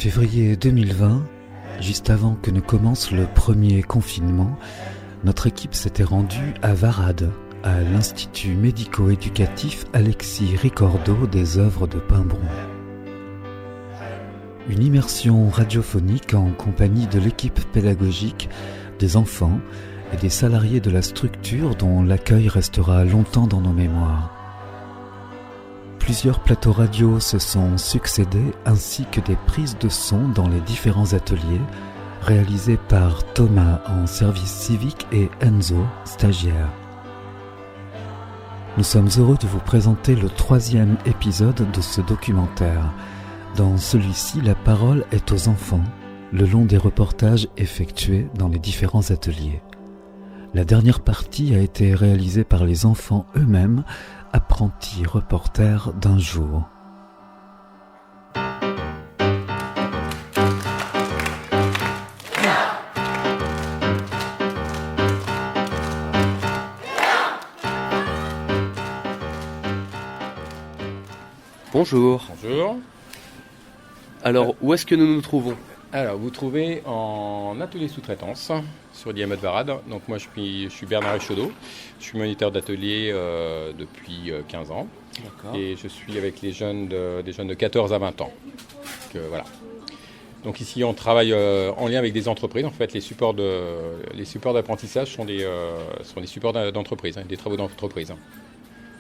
Février 2020, juste avant que ne commence le premier confinement, notre équipe s'était rendue à Varade, à l'Institut médico-éducatif Alexis Ricordeau des œuvres de Pimbron. Une immersion radiophonique en compagnie de l'équipe pédagogique, des enfants et des salariés de la structure dont l'accueil restera longtemps dans nos mémoires. Plusieurs plateaux radio se sont succédés ainsi que des prises de son dans les différents ateliers réalisés par Thomas en service civique et Enzo, stagiaire. Nous sommes heureux de vous présenter le 3e épisode de ce documentaire. Dans celui-ci, la parole est aux enfants, le long des reportages effectués dans les différents ateliers. La dernière partie a été réalisée par les enfants eux-mêmes, apprentis reporters d'un jour. Bonjour. Bonjour. Alors, où est-ce que nous nous trouvons ? Alors, vous trouvez en atelier sous-traitance sur Diamètre Varade. Donc, moi, je suis Bernard Echaudot. Je suis moniteur d'atelier depuis 15 ans. D'accord. Et je suis avec des jeunes de 14 à 20 ans. Voilà. Donc, ici, on travaille en lien avec des entreprises. En fait, les supports d'apprentissage sont des supports d'entreprise, des travaux d'entreprise.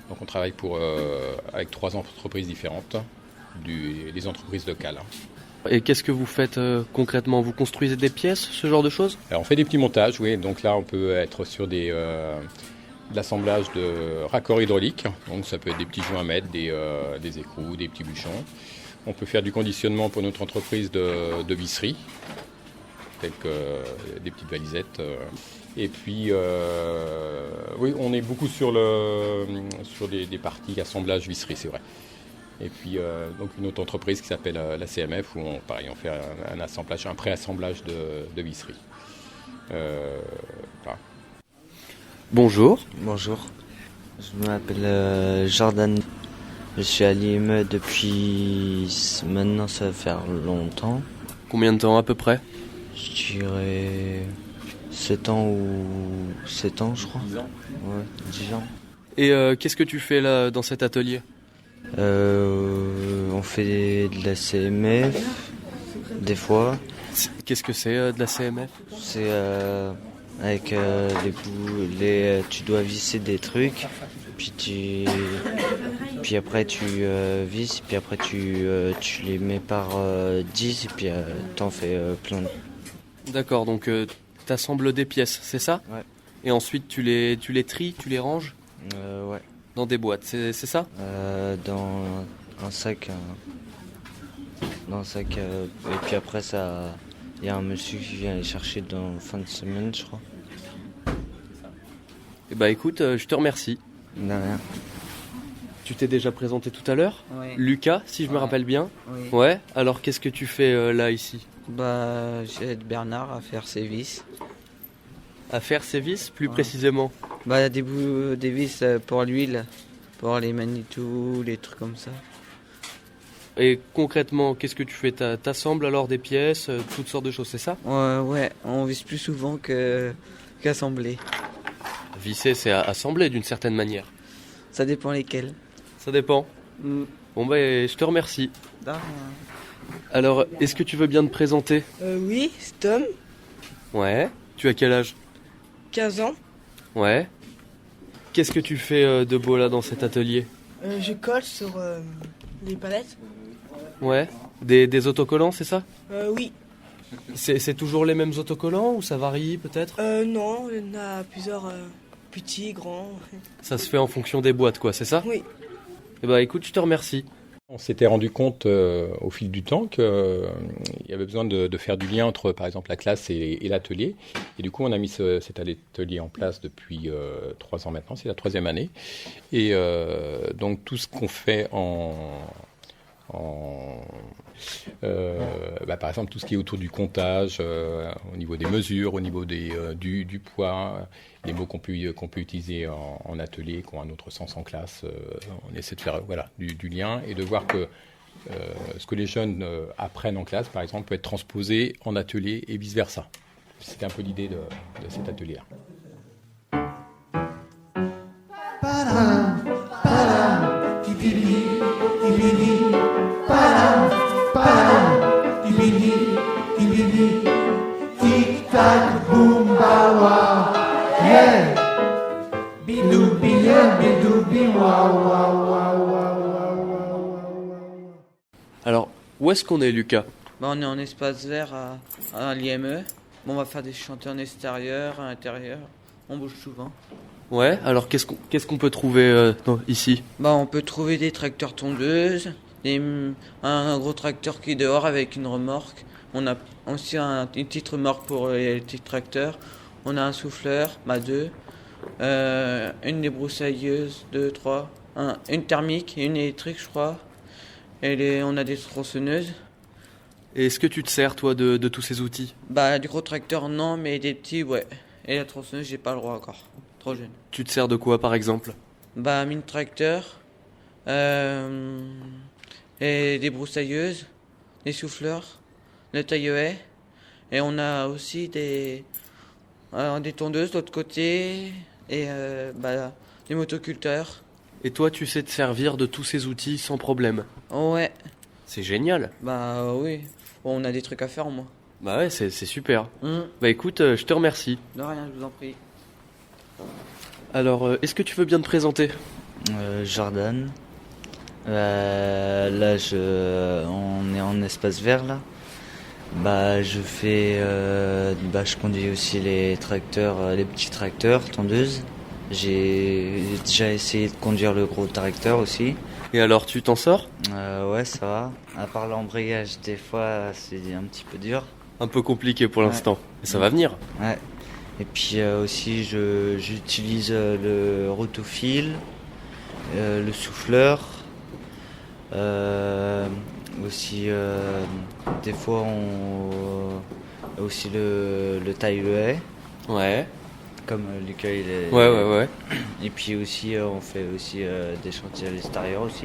Donc, on travaille avec 3 entreprises différentes, les entreprises locales. Et qu'est-ce que vous faites concrètement ? Vous construisez des pièces, ce genre de choses ? Alors on fait des petits montages, oui. Donc là, on peut être sur de l'assemblage de raccords hydrauliques. Donc ça peut être des petits joints à mettre, des écrous, des petits bûchons. On peut faire du conditionnement pour notre entreprise de visserie, telles que des petites valisettes. Et puis, oui, on est beaucoup sur des parties assemblage visserie, c'est vrai. Et puis, donc une autre entreprise qui s'appelle la CMF, où on fait un pré-assemblage de visserie. Voilà. Bonjour. Bonjour, je m'appelle Jordan. Je suis à l'IME depuis maintenant, ça va faire longtemps. Combien de temps à peu près ? Je dirais 7 ans, je crois. 10 ans. Ouais, 10 ans. Et qu'est-ce que tu fais là dans cet atelier ? On fait de la CMF, des fois. Qu'est-ce que c'est de la CMF ? C'est avec les bouts, tu dois visser des trucs, puis après tu visses, puis après tu les mets par 10, et puis t'en fais plein. D'accord, donc t'assembles des pièces, c'est ça ? Ouais. Et ensuite tu les tries, tu les ranges Ouais. dans des boîtes, c'est ça ? Dans un sac. Et puis après, il y a un monsieur qui vient les chercher dans la fin de semaine, je crois. Eh bah écoute, je te remercie. De rien. Tu t'es déjà présenté tout à l'heure ? Oui. Lucas, si je me rappelle bien. Oui. Ouais, alors qu'est-ce que tu fais là ici ? J'aide Bernard à faire ses vis. À faire ses vis, plus Ouais. précisément. Des vis pour l'huile, pour les magnétos, les trucs comme ça. Et concrètement, qu'est-ce que tu fais ? T'assembles alors des pièces, toutes sortes de choses, c'est ça ? Ouais, on vise plus souvent qu'assembler. Visser, c'est assembler d'une certaine manière. Ça dépend lesquels. Ça dépend. Bon je te remercie. Alors, est-ce que tu veux bien te présenter ? Oui, c'est Tom, Ouais. Tu as quel âge ? 15 ans. Ouais. Qu'est-ce que tu fais de beau là dans cet atelier ? Je colle sur les palettes. Ouais. Des autocollants, c'est ça ? Oui. C'est toujours les mêmes autocollants ou ça varie peut-être ? Non, il y en a plusieurs petits, grands. Ça se fait en fonction des boîtes, quoi, c'est ça ? Oui. Eh ben écoute, je te remercie. On s'était rendu compte au fil du temps qu'il y avait besoin de faire du lien entre, par exemple, la classe et l'atelier. Et du coup, on a mis cet atelier en place depuis 3 ans maintenant, c'est la 3e année. Et donc, tout ce qu'on fait par exemple, tout ce qui est autour du comptage, au niveau des mesures, au niveau du poids, les mots qu'on peut utiliser en atelier, qui ont un autre sens en classe. On essaie de faire du lien et de voir que ce que les jeunes apprennent en classe, par exemple, peut être transposé en atelier et vice-versa. C'était un peu l'idée de cet atelier-là. Alors, où est-ce qu'on est, Lucas? On est en espace vert à l'IME. On va faire des chantiers en extérieur, à l'intérieur. On bouge souvent. Ouais, alors qu'est-ce qu'on peut trouver ici? On peut trouver des tracteurs tondeuses, un gros tracteur qui est dehors avec une remorque. On a aussi une petite remorque pour les petits tracteurs. On a un souffleur, 2. Une débroussailleuse, 2, 3. Une thermique et une électrique, je crois. Et on a des tronçonneuses. Et est-ce que tu te sers, toi, de tous ces outils? Du gros tracteur, non, mais des petits, ouais. Et la tronçonneuse, j'ai pas le droit encore. Trop jeune. Tu te sers de quoi, par exemple? Mine tracteur, et des broussailleuses, des souffleurs, le taille-haie. Et on a aussi des tondeuses de l'autre côté, et des motoculteurs. Et toi, tu sais te servir de tous ces outils sans problème? Ouais. C'est génial. Oui. On a des trucs à faire, moi. Bah ouais, c'est super. Écoute, je te remercie. De rien, je vous en prie. Alors, est-ce que tu veux bien te présenter? Jordan. Là, on est en espace vert, là. Je conduis aussi les tracteurs, les petits tracteurs, tondeuses. J'ai déjà essayé de conduire le gros tracteur aussi. Et alors, tu t'en sors? Ouais, ça va. À part l'embrayage, des fois, c'est un petit peu dur. Un peu compliqué pour l'instant, mais ça va venir. Ouais. Et puis aussi, j'utilise le rotofil, le souffleur. Aussi, des fois, aussi le taille-haie. Ouais. Comme Lucas, il est. Ouais. Et puis aussi, on fait aussi des chantiers à l'extérieur aussi.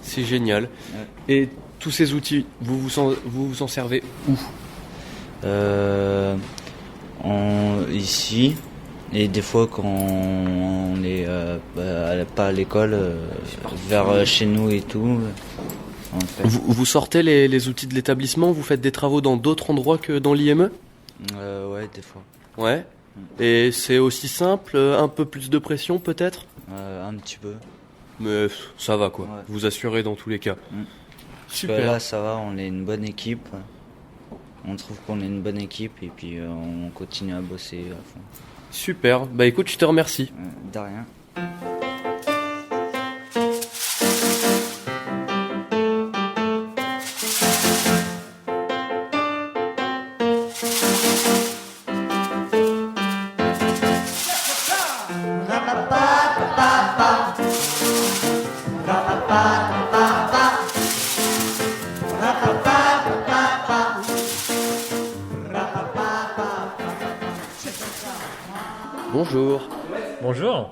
C'est génial. Ouais. Et tous ces outils, vous vous en servez où? Ici. Et des fois, quand on est pas à l'école, vers chez nous et tout. Vous sortez les outils de l'établissement, vous faites des travaux dans d'autres endroits que dans l'IME? Ouais, des fois. Ouais. Et c'est aussi simple, un peu plus de pression peut-être? Un petit peu. Mais ça va quoi, Ouais. vous assurez dans tous les cas. Super. Là, ça va, on est une bonne équipe. On trouve qu'on est une bonne équipe et puis on continue à bosser à fond. Super, écoute, je te remercie. De rien. Bonjour. Bonjour.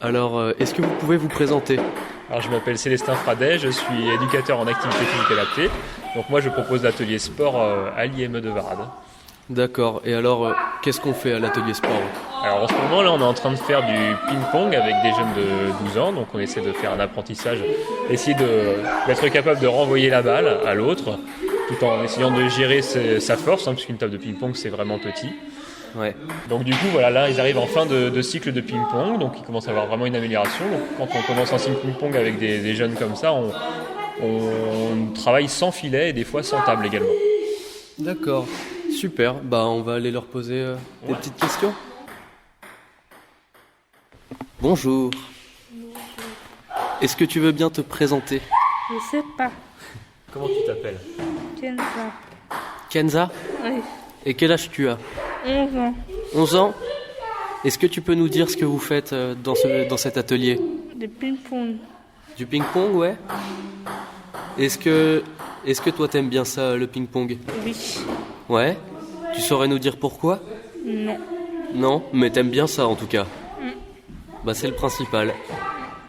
Alors, est-ce que vous pouvez vous présenter? Alors, je m'appelle Célestin Fradet, je suis éducateur en activité physique adaptée. Donc moi, je propose l'atelier sport à l'IME de Varade. D'accord. Et alors, qu'est-ce qu'on fait à l'atelier sport? Alors en ce moment, là, on est en train de faire du ping-pong avec des jeunes de 12 ans. Donc on essaie de faire un apprentissage, essayer d'être capable de renvoyer la balle à l'autre, tout en essayant de gérer sa force, puisqu'une table de ping-pong, c'est vraiment petit. Ouais. Donc du coup, voilà, là, ils arrivent en fin de cycle de ping-pong, donc ils commencent à avoir vraiment une amélioration. Donc, quand on commence un cycle ping-pong avec des jeunes comme ça, on travaille sans filet et des fois sans table également. D'accord. Super. On va aller leur poser des petites questions. Bonjour. Est-ce que tu veux bien te présenter? Je sais pas. Comment tu t'appelles? Kenza. Kenza? Oui. Et quel âge tu as? 11 ans. 11 ans? Est-ce que tu peux nous dire ce que vous faites dans cet atelier? De ping-pong. Du ping-pong, ouais. Est-ce que toi t'aimes bien ça, le ping-pong? Oui. Ouais. Tu saurais nous dire pourquoi? Non. Non, mais t'aimes bien ça en tout cas. C'est le principal.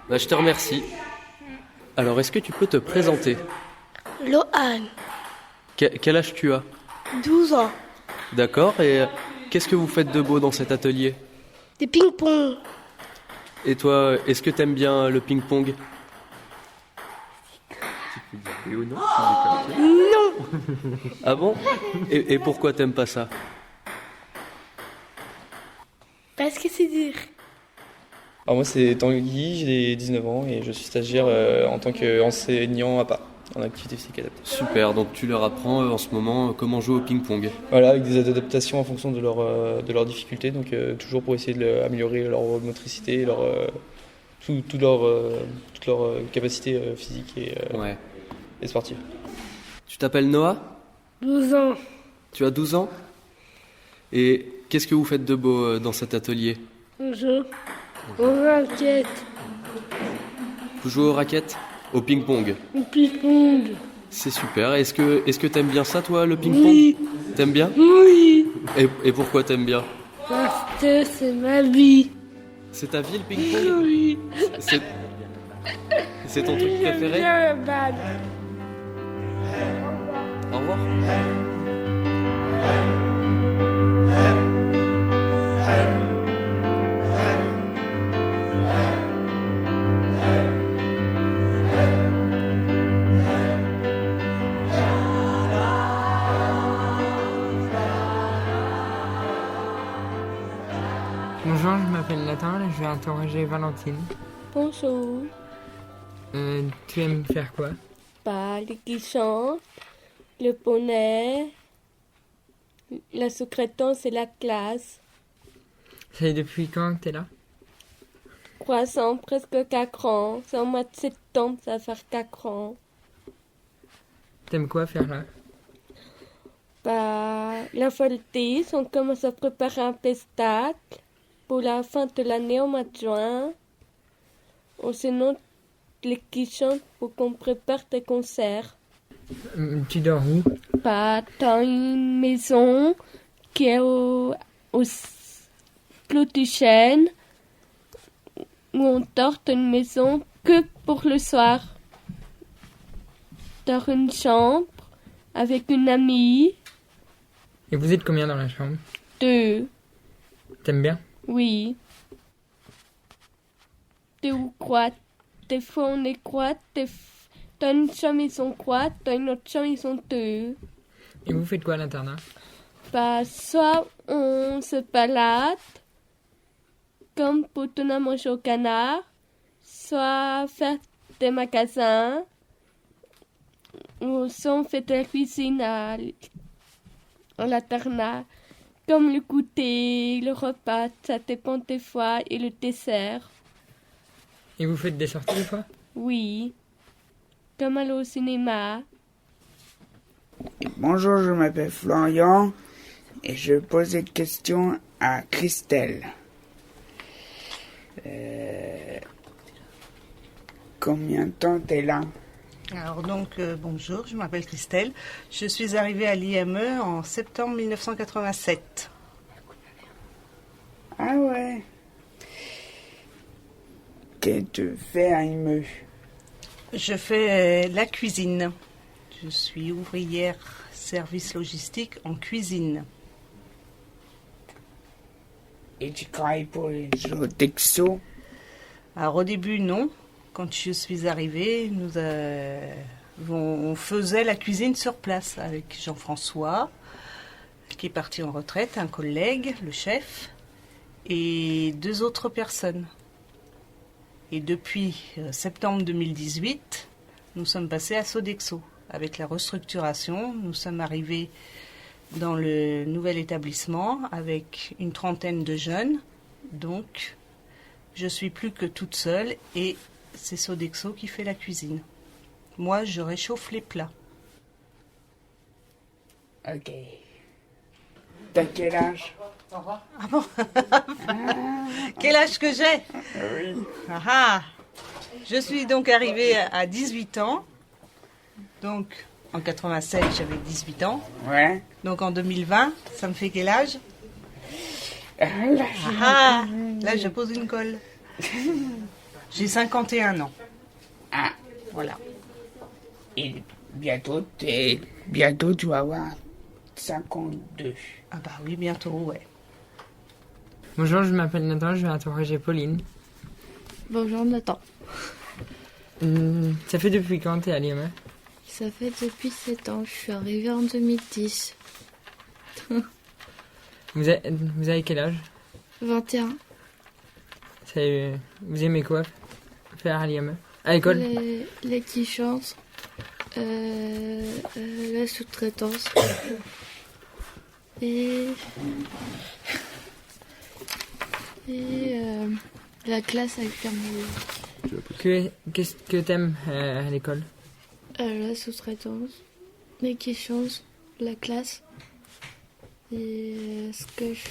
Je te remercie. Alors, est-ce que tu peux te présenter? Lohan, Quel âge tu as? 12 ans. D'accord, et qu'est-ce que vous faites de beau dans cet atelier? Des ping-pong. Et toi, est-ce que t'aimes bien le ping-pong? Non. Ah bon? Et pourquoi t'aimes pas ça? Parce que c'est dur. Alors moi c'est Tanguy, j'ai 19 ans et je suis stagiaire en tant qu'enseignant à pas en activité physique adaptée. Super, donc tu leur apprends en ce moment comment jouer au ping-pong. Voilà, avec des adaptations en fonction de leurs difficultés, donc toujours pour essayer d'améliorer leur motricité, toute leur capacité physique et sportive. Tu t'appelles Noah? 12 ans. Tu as 12 ans? Et qu'est-ce que vous faites de beau dans cet atelier? On joue aux raquettes. Vous jouez aux raquettes? Au ping-pong? Au ping-pong. C'est super. Est-ce que t'aimes bien ça, toi, le ping-pong? Oui. T'aimes bien? Oui. Et pourquoi t'aimes bien? Parce que c'est ma vie. C'est ta vie, le ping-pong? Oui. C'est ton truc préféré? J'aime bien la balle. Au revoir. Bonjour, je m'appelle Nathan et je vais interroger Valentine. Bonjour. Tu aimes faire quoi? Les qui chantent, le poney, la secrétance et la classe. C'est depuis quand que t'es là? 3 ans, presque 4 ans. C'est en mois de septembre, ça va faire 4 ans. T'aimes quoi faire là? La voltige, on commence à préparer un spectacle pour la fin de l'année au mois de juin. Ou sinon, les qui chantent pour qu'on prépare des concerts. Tu dors où? Dans une maison qui est au Clos du Chêne, où on dort dans une maison que pour le soir. Dans une chambre avec une amie. Et vous êtes combien dans la chambre? 2. T'aimes bien? Oui. 2 ou 4. Des fois on est 4. Dans une chambre ils sont 4. Dans une autre chambre ils sont 2. Et vous faites quoi à l'internat? Soit on se balade, comme pour donner à manger au canard, soit faire des magasins, ou soit on fait de la cuisine à l'internat, comme le goûter, le repas, ça dépend des fois, et le dessert. Et vous faites des sorties des fois? Oui, comme aller au cinéma. Bonjour, je m'appelle Florian et je pose une question à Christelle. Combien de temps t'es là? Alors donc, bonjour, je m'appelle Christelle. Je suis arrivée à l'IME en septembre 1987. Ah ouais. Qu'est-ce que tu fais à l'IME? Je fais la cuisine. Je suis ouvrière service logistique en cuisine. Et tu travailles pour les Sodexo? Alors au début, non. Quand je suis arrivée, on faisait la cuisine sur place avec Jean-François, qui est parti en retraite, un collègue, le chef, et 2 autres personnes. Et depuis septembre 2018, nous sommes passés à Sodexo. Avec la restructuration, nous sommes arrivés dans le nouvel établissement avec une 30aine de jeunes. Donc, je suis plus que toute seule et c'est Sodexo qui fait la cuisine. Moi, je réchauffe les plats. Ok. T'as quel âge? Ah bon? Quel âge que j'ai? Oui. Ah, je suis donc arrivée à 18 ans. Donc, en 87, j'avais 18 ans. Ouais. Donc, en 2020, ça me fait quel âge? Là, je pose une colle. J'ai 51 ans. Ah. Voilà. Et Bientôt, tu vas avoir 52. Ah bah oui, bientôt, ouais. Bonjour, je m'appelle Nathan, je vais interroger Pauline. Bonjour Nathan. Ça fait depuis quand t'es à l'IME? Ça fait depuis 7 ans, je suis arrivée en 2010. Vous avez quel âge? 21. Vous aimez quoi faire à l'IME? À l'école? Les qui chantent, la sous-traitance et la classe avec Pierre. Qu'est-ce que t'aimes à l'école? La sous-traitance, les qui chantent, la classe et ce que je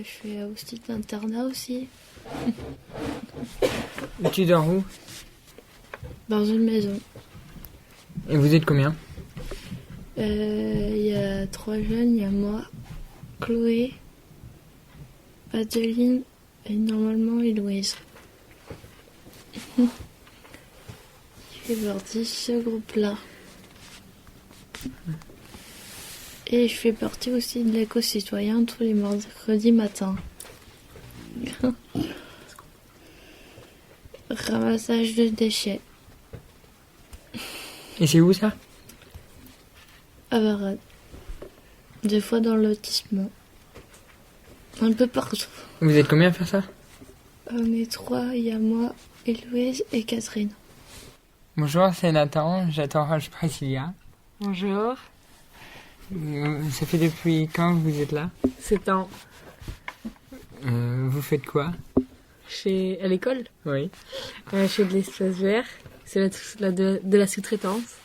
fais aussi d'internat aussi. Tu dors où? Dans une maison. Et vous êtes combien? Il y a 3 jeunes, il y a moi, Chloé, Adeline et normalement Héloïse. Je fais partie de ce groupe-là. Et je fais partie aussi de l'éco-citoyen tous les mercredis matins. Ramassage de déchets. Et c'est où ça? À Varade. Des fois dans le lotissement. Un peu partout. Vous êtes combien à faire ça? On est 3, il y a moi, Héloïse et Catherine. Bonjour, c'est Nathan, j'interroge Priscilla. Bonjour. Ça fait depuis quand que vous êtes là? 7 ans. Vous faites quoi? À l'école? Oui. Je fais de l'espace vert, c'est de la sous-traitance.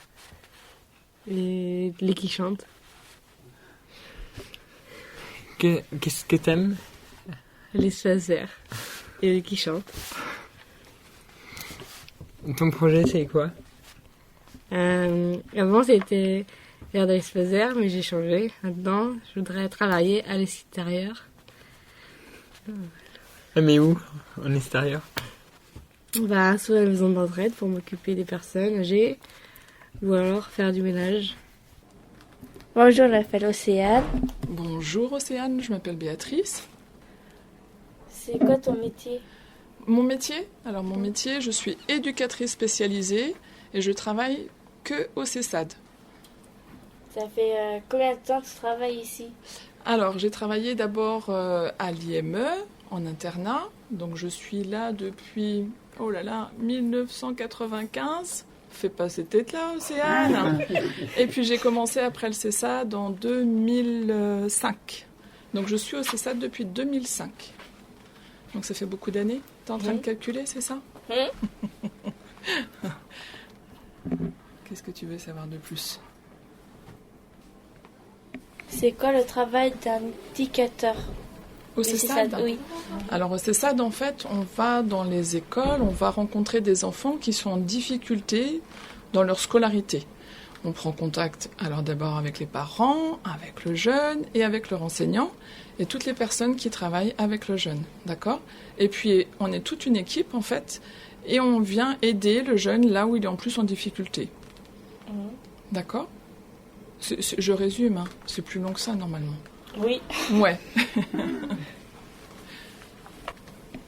Et les qui chantent. Qu'est-ce que t'aimes? L'espace vert. Et les qui chantent. Ton projet, c'est quoi? Avant, c'était faire de l'espace vert, mais j'ai changé. Maintenant, je voudrais travailler à l'extérieur. Mais où? En extérieur? Soit à la maison d'entraide pour m'occuper des personnes âgées, ou alors faire du ménage. Bonjour, je m'appelle Océane. Bonjour Océane, je m'appelle Béatrice. C'est quoi ton métier? Mon métier? Alors mon métier, je suis éducatrice spécialisée et je travaille que au CESAD. Ça fait combien de temps que tu travailles ici? Alors j'ai travaillé d'abord à l'IME en internat, donc je suis là depuis 1995. Fais pas cette tête-là, Océane. Et puis j'ai commencé après le CESAD en 2005. Donc je suis au CESAD depuis 2005. Donc ça fait beaucoup d'années. T'es en train de calculer, c'est ça? Qu'est-ce que tu veux savoir de plus? C'est quoi le travail d'un éducateur? Au CESAD? Oui. Alors au CESAD, en fait, on va dans les écoles, on va rencontrer des enfants qui sont en difficulté dans leur scolarité. On prend contact alors d'abord avec les parents, avec le jeune et avec leur enseignant et toutes les personnes qui travaillent avec le jeune, d'accord? Et puis on est toute une équipe en fait et on vient aider le jeune là où il est en plus en difficulté. D'accord? Je résume, hein. C'est plus long que ça normalement. Oui. Ouais.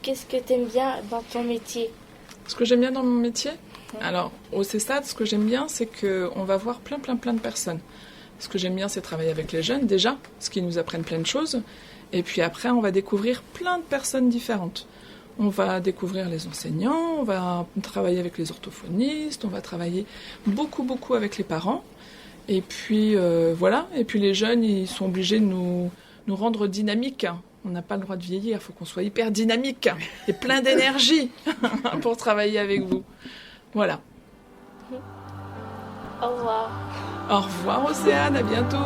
Qu'est-ce que tu aimes bien dans ton métier? Ce que j'aime bien dans mon métier? Alors, au CESAD, ce que j'aime bien, c'est qu'on va voir plein de personnes. Ce que j'aime bien, c'est travailler avec les jeunes, déjà, parce qu'ils nous apprennent plein de choses. Et puis après, on va découvrir plein de personnes différentes. On va découvrir les enseignants, on va travailler avec les orthophonistes, on va travailler beaucoup avec les parents. Et puis, voilà. Et puis les jeunes, ils sont obligés de nous rendre dynamiques. On n'a pas le droit de vieillir, il faut qu'on soit hyper dynamique et plein d'énergie pour travailler avec vous. Voilà. Au revoir. Au revoir Océane, à bientôt.